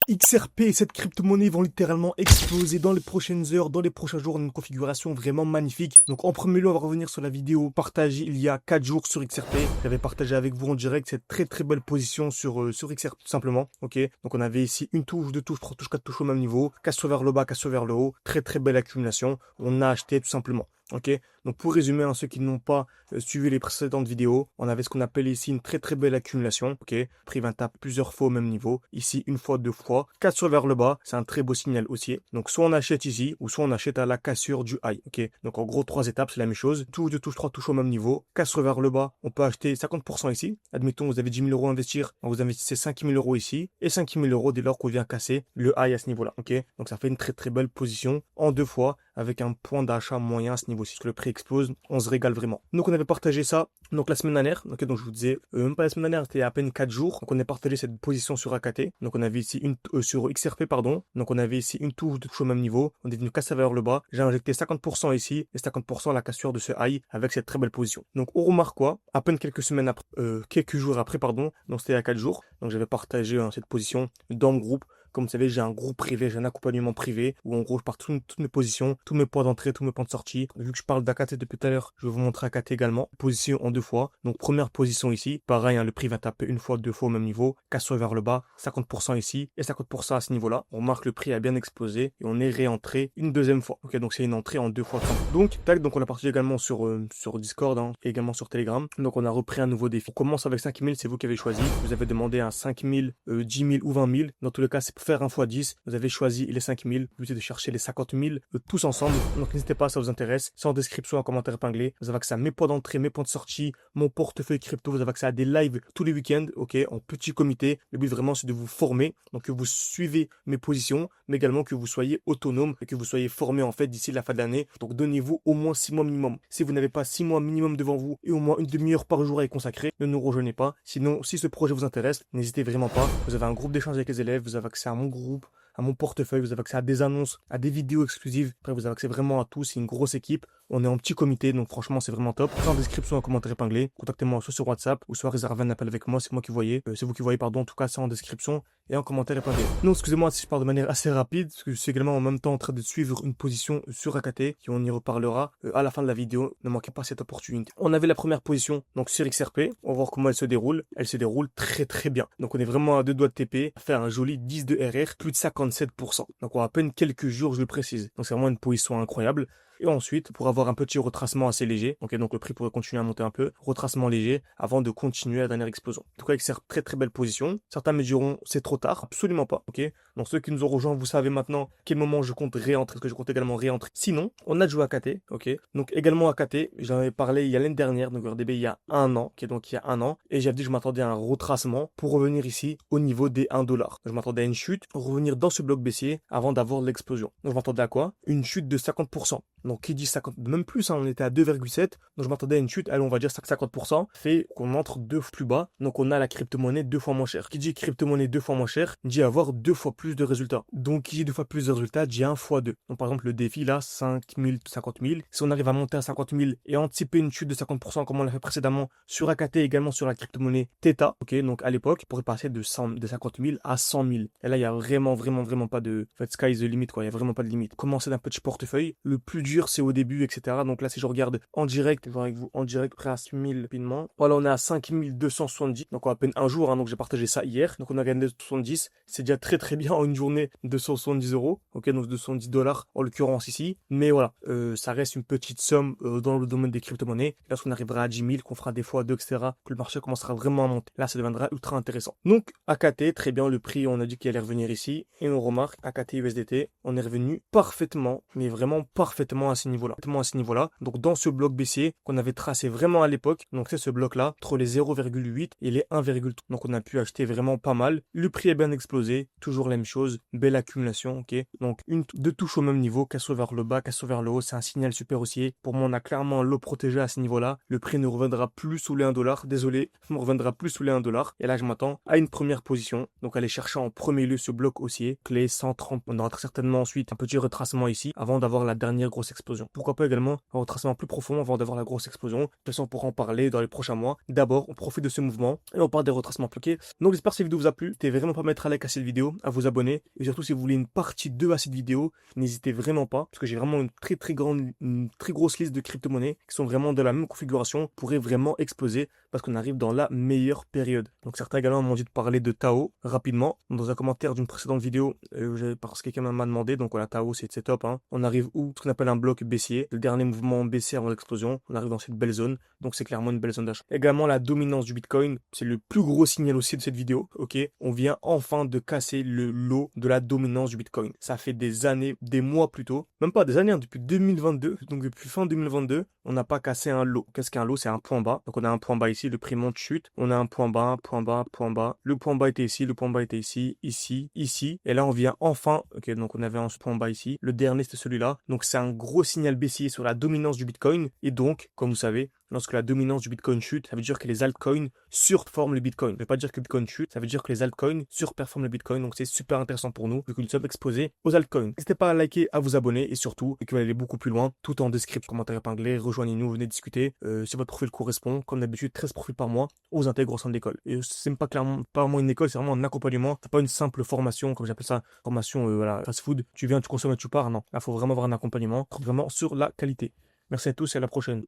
XRP, cette crypto-monnaie vont littéralement exploser dans les prochaines heures, dans les prochains jours, une configuration vraiment magnifique. Donc en premier lieu, on va revenir sur la vidéo partagée il y a 4 jours sur XRP. J'avais partagé avec vous en direct cette très belle position sur XRP tout simplement. Ok, donc on avait ici une touche, deux touches, trois touches, quatre touches au même niveau, casse vers le bas, casse vers le haut, très belle accumulation. On a acheté tout simplement. Ok, donc pour résumer, ceux qui n'ont pas suivi les précédentes vidéos, on avait ce qu'on appelle ici une très belle accumulation. Ok, prix 20 tape plusieurs fois au même niveau. Ici, une fois, deux fois. Cassure vers le bas, c'est un très beau signal haussier. Donc soit on achète ici, ou soit on achète à la cassure du high. Ok, donc en gros, 3 étapes, c'est la même chose. Touche, deux touches, trois touches au même niveau. Cassure vers le bas, on peut acheter 50% ici. Admettons, vous avez 10 000 euros à investir, vous investissez 5 000 euros ici, et 5 000 euros dès lors qu'on vient casser le high à ce niveau-là. Ok, donc ça fait une très belle position en deux fois, avec un point d'achat moyen à ce niveau-ci. Parce que le prix explose, on se régale vraiment. Donc on avait partagé ça donc la semaine dernière. Okay, donc je vous disais, même pas la semaine dernière, c'était à peine 4 jours. Donc on a partagé cette position sur AKT. Donc on avait ici une sur XRP, pardon. Donc on avait ici une touche de touche au même niveau. On est venu casser vers le bas. J'ai injecté 50% ici et 50% à la cassure de ce high avec cette très belle position. Donc on remarque quoi? À peine quelques semaines après, quelques jours après, pardon. Donc c'était à 4 jours. Donc j'avais partagé cette position dans le groupe. Comme vous savez, j'ai un groupe privé, j'ai un accompagnement privé où en gros je pars toutes mes positions, tous mes points d'entrée, tous mes points de sortie. Vu que je parle d'AKT depuis tout à l'heure, je vais vous montrer AKT également. Position en deux fois. Donc première position ici, pareil, le prix va taper une fois, deux fois au même niveau. Casse vers le bas, 50% ici et 50% à ce niveau-là. On remarque le prix a bien explosé et on est réentré une deuxième fois. Ok, donc c'est une entrée en deux fois. Donc on a partagé également sur Discord et également sur Telegram. Donc on a repris un nouveau défi. On commence avec 5 000, c'est vous qui avez choisi. Vous avez demandé un 5 000, 10 000 ou 20 000. Dans tous les cas, c'est pour faire un x10. Vous avez choisi les 5 000. Vous essayez de chercher les 50 000 tous ensemble. Donc n'hésitez pas, ça vous intéresse. C'est en description, en commentaire épinglé. Vous avez accès à mes points d'entrée, mes points de sortie, mon portefeuille crypto. Vous avez accès à des lives tous les week-ends, ok, en petit comité. Le but vraiment, c'est de vous former. Donc que vous suivez mes positions, mais également que vous soyez autonome et que vous soyez formé en fait d'ici la fin de l'année. Donc donnez-vous au moins 6 mois minimum. Si vous n'avez pas 6 mois minimum devant vous et au moins une demi-heure par jour à y consacrer, ne nous rejoignez pas. Sinon, si ce projet vous intéresse, n'hésitez vraiment pas. Vous avez un groupe d'échange avec les élèves, vous avez accès à mon groupe, à mon portefeuille, vous avez accès à des annonces, à des vidéos exclusives. Après, vous avez accès vraiment à tout. C'est une grosse équipe. On est en petit comité, donc franchement, c'est vraiment top. En description, en commentaire épinglé. Contactez-moi soit sur WhatsApp ou soit réservez un appel avec moi. C'est moi qui voyez. C'est vous qui voyez, pardon. En tout cas, c'est en description et en commentaire épinglé. Non, excusez-moi si je parle de manière assez rapide, parce que je suis également en même temps en train de suivre une position sur AKT, et on y reparlera à la fin de la vidéo. Ne manquez pas cette opportunité. On avait la première position, donc sur XRP. On va voir comment elle se déroule. Elle se déroule très bien. Donc on est vraiment à deux doigts de TP, à faire un joli 10 de RR, plus de 57%. Donc on a à peine quelques jours, je le précise. Donc c'est vraiment une position incroyable. Et ensuite, pour avoir un petit retracement assez léger, ok, donc le prix pourrait continuer à monter un peu, retracement léger, avant de continuer la dernière explosion. En tout cas, avec cette très belle position. Certains me diront, c'est trop tard. Absolument pas, ok. Donc ceux qui nous ont rejoints, vous savez maintenant quel moment je compte réentrer, parce que je compte également réentrer. Sinon, on a joué à KT, ok. Donc également à KT, j'en avais parlé il y a l'année dernière, donc RDB il y a un an, ok, donc il y a un an, et j'avais dit que je m'attendais à un retracement pour revenir ici au niveau des 1$. Je m'attendais à une chute, revenir dans ce bloc baissier avant d'avoir l'explosion. Donc je m'attendais à quoi? Une chute de 50%. Donc qui dit 50, même plus, on était à 2,7, donc je m'attendais à une chute, allez on va dire 50%, fait qu'on entre deux fois plus bas, donc on a la crypto-monnaie deux fois moins chère. Qui dit crypto-monnaie deux fois moins chère, dit avoir deux fois plus de résultats. Donc qui dit deux fois plus de résultats, dit un fois deux. Donc par exemple le défi là, 5 000, 50 000, si on arrive à monter à 50 000 et anticiper une chute de 50% comme on l'a fait précédemment sur AKT également sur la crypto-monnaie Theta, ok, donc à l'époque, on pourrait passer de 50 000 à 100 000. Et là il y a vraiment pas de, en fait sky is the limit quoi, il y a vraiment pas de limite. Commencer d'un petit portefeuille, le plus dur c'est au début, etc. Donc là, si je regarde en direct, je vais voir avec vous en direct, près à 6 000 rapidement. Voilà, on est à 5 270. Donc à peine un jour, donc j'ai partagé ça hier. Donc on a gagné 270. C'est déjà très bien en une journée, 270 euros. Ok, donc 210$ en l'occurrence ici. Mais voilà, ça reste une petite somme dans le domaine des crypto-monnaies. Lorsqu'on arrivera à 10 000, qu'on fera des fois 2, etc., que le marché commencera vraiment à monter. Là, ça deviendra ultra intéressant. Donc AKT, très bien, le prix, on a dit qu'il allait revenir ici. Et on remarque, AKT USDT, on est revenu parfaitement, mais vraiment parfaitement à ce niveau-là. À ce niveau-là. Donc dans ce bloc baissier qu'on avait tracé vraiment à l'époque, donc c'est ce bloc-là, entre les 0,8 et les 1,3. Donc on a pu acheter vraiment pas mal. Le prix est bien explosé, toujours la même chose, belle accumulation, ok. Donc deux touches au même niveau, casse vers le bas, casse vers le haut, c'est un signal super haussier. Pour moi, on a clairement l'eau protégée à ce niveau-là. Le prix ne reviendra plus sous les 1$. Désolé, ne reviendra plus sous les 1$. Et là, je m'attends à une première position. Donc aller chercher en premier lieu ce bloc haussier, clé 130. On aura très certainement ensuite un petit retracement ici, avant d'avoir la dernière grosse grosse explosion. Pourquoi pas également un retracement plus profond avant d'avoir la grosse explosion. De toute façon, on pourra en parler dans les prochains mois. D'abord, on profite de ce mouvement et on parle des retracements bloqués. Donc j'espère que cette vidéo vous a plu. N'hésitez vraiment pas à mettre un like à cette vidéo, à vous abonner. Et surtout, si vous voulez une partie 2 à cette vidéo, n'hésitez vraiment pas. Parce que j'ai vraiment une très grosse liste de crypto-monnaies qui sont vraiment de la même configuration, pourraient vraiment exploser parce qu'on arrive dans la meilleure période. Donc certains également m'ont dit de parler de Tao rapidement. Dans un commentaire d'une précédente vidéo, parce que quelqu'un m'a demandé, donc voilà, Tao c'est top. Hein. On arrive où ce qu'on appelle un bloc baissier, le dernier mouvement baissier avant l'explosion. On arrive dans cette belle zone, donc c'est clairement une belle zone d'achat. Également la dominance du Bitcoin, c'est le plus gros signal aussi de cette vidéo. Ok, on vient enfin de casser le lot de la dominance du Bitcoin. Ça fait des années, des mois plutôt, même pas des années, hein, depuis 2022, donc depuis fin 2022, on n'a pas cassé un lot. Qu'est-ce qu'un lot? C'est un point bas. Donc on a un point bas ici, le prix monte, chute. On a un point bas, point bas, point bas. Le point bas était ici, le point bas était ici, ici, ici. Et là on vient enfin, ok, donc on avait un point bas ici. Le dernier c'était celui-là. Donc c'est un gros signal baissier sur la dominance du Bitcoin. Et donc, comme vous savez, lorsque la dominance du Bitcoin chute, ça veut dire que les altcoins surperforment le Bitcoin. Ça ne veut pas dire que le Bitcoin chute, ça veut dire que les altcoins surperforment le Bitcoin. Donc c'est super intéressant pour nous, vu que nous sommes exposés aux altcoins. N'hésitez pas à liker, à vous abonner et surtout, et que vous allez aller beaucoup plus loin, tout en description, commentaire épinglé, rejoignez-nous, venez discuter. Si votre profil correspond, comme d'habitude, 13 profils par mois, on vous intègre au sein de l'école. Et c'est pas clairement, pas vraiment une école, c'est vraiment un accompagnement. C'est pas une simple formation, comme j'appelle ça, formation, voilà, fast food. Tu viens, tu consommes et tu pars. Non, là, faut vraiment avoir un accompagnement, vraiment sur la qualité. Merci à tous et à la prochaine.